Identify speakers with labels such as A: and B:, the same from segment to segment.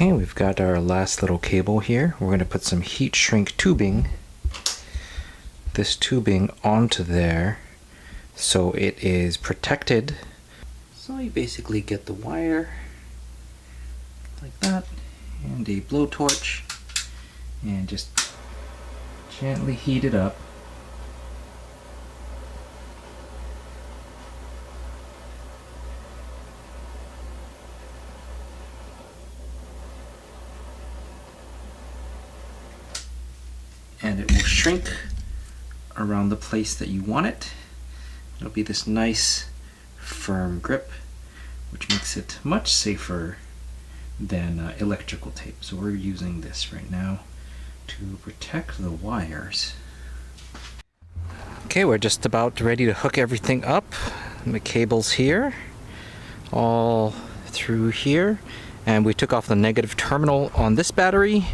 A: Okay, we've got our last little cable here. We're going to put some heat shrink tubing, this tubing onto there so it is protected. So you basically get the wire like that and a blowtorch and just gently heat it up. And it will shrink around the place that you want it. It'll be this nice firm grip, which makes it much safer than electrical tape. So we're using this right now to protect the wires. Okay, we're just about ready to hook everything up. The cable's here, all through here, and we took off the negative terminal on this battery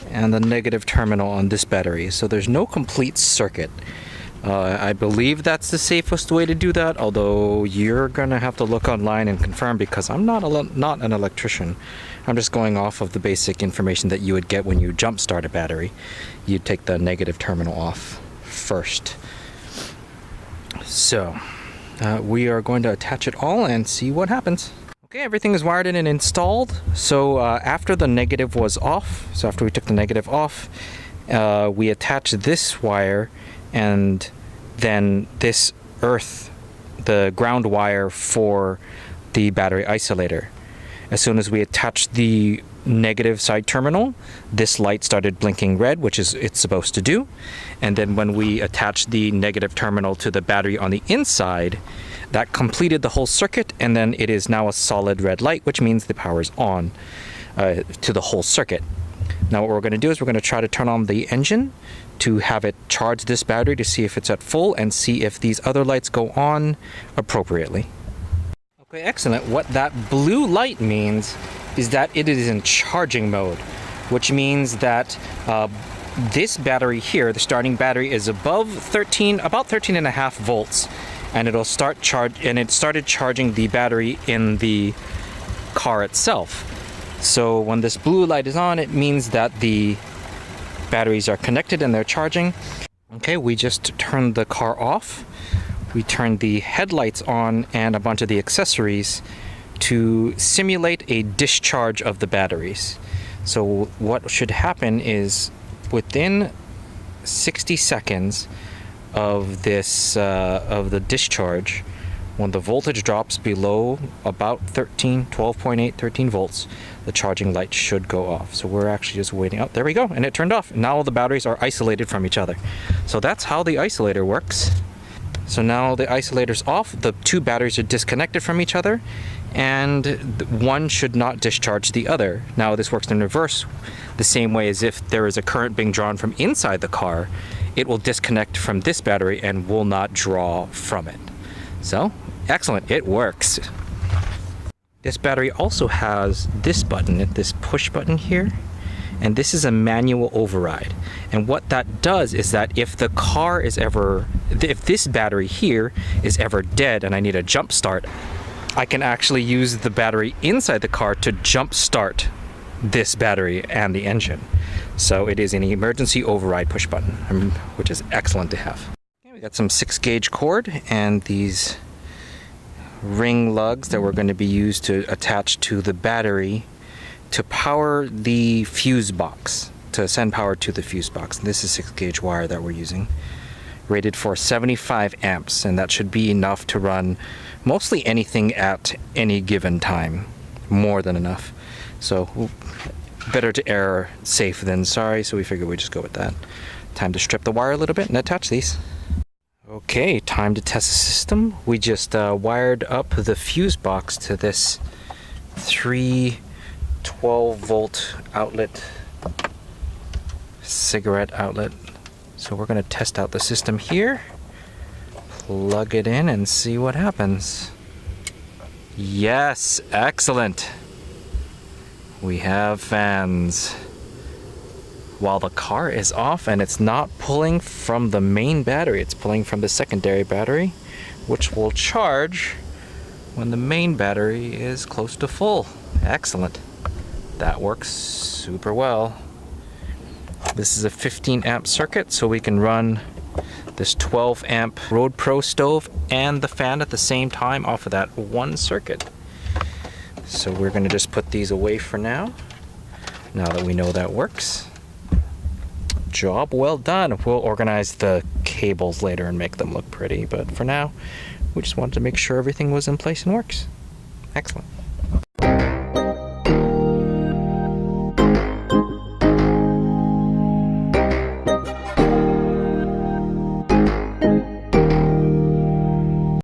A: and the negative terminal on this battery. So there's no complete circuit. I believe that's the safest way to do that, although you're gonna have to look online and confirm, because I'm not an electrician. I'm just going off of the basic information that you would get when you jump start a battery. You'd take the negative terminal off first. So we are going to attach it all and see what happens. Okay, everything is wired in and installed. So after the negative was off, so after we took the negative off, we attached this wire and then this earth, the ground wire for the battery isolator. As soon as we attached the negative side terminal, this light started blinking red, which is it's supposed to do. And then when we attached the negative terminal to the battery on the inside, that completed the whole circuit, and then it is now a solid red light, which means the power is on to the whole circuit. Now what we're going to do is we're going to try to turn on the engine to have it charge this battery to see if it's at full and see if these other lights go on appropriately. Okay, excellent. What that blue light means is that it is in charging mode, which means that this battery here, the starting battery, is above about 13.5 volts. And it'll start it started charging the battery in the car itself. So when this blue light is on, it means that the batteries are connected and they're charging. Okay, we just turned the car off. We turned the headlights on and a bunch of the accessories to simulate a discharge of the batteries. So what should happen is within 60 seconds of this of the discharge, when the voltage drops below about 12.8, 13 volts, the charging light should go off. So we're actually just waiting. Oh, there we go, and it turned off. Now all the batteries are isolated from each other. So that's how the isolator works. So now the isolator's off, the two batteries are disconnected from each other, and one should not discharge the other. Now this works in reverse, the same way as if there is a current being drawn from inside the car. It will disconnect from this battery and will not draw from it. So, excellent, it works. This battery also has this button, this push button here, and this is a manual override. And what that does is that if the car is if this battery here is ever dead and I need a jump start, I can actually use the battery inside the car to jump start this battery and the engine. So it is an emergency override push button, which is excellent to have. Okay, we got some 6-gauge cord and these ring lugs that we're going to be used to attach to the battery to power the fuse box, to send power to the fuse box. This is 6-gauge wire that we're using, rated for 75 amps, and that should be enough to run mostly anything at any given time, more than enough. So better to err safe than sorry, so we figured we'd just go with that. Time to strip the wire a little bit and attach these. Okay, time to test the system. We just wired up the fuse box to this 3 12-volt outlet, cigarette outlet. So we're going to test out the system here, plug it in and see what happens. Yes, excellent. We have fans. While the car is off and it's not pulling from the main battery, it's pulling from the secondary battery, which will charge when the main battery is close to full. Excellent. That works super well. This is a 15 amp circuit, so we can run this 12 amp Road Pro stove and the fan at the same time off of that one circuit. So we're going to just put these away for now that we know that works. Job well done. We'll organize the cables later and make them look pretty, but for now we just wanted to make sure everything was in place and works. Excellent.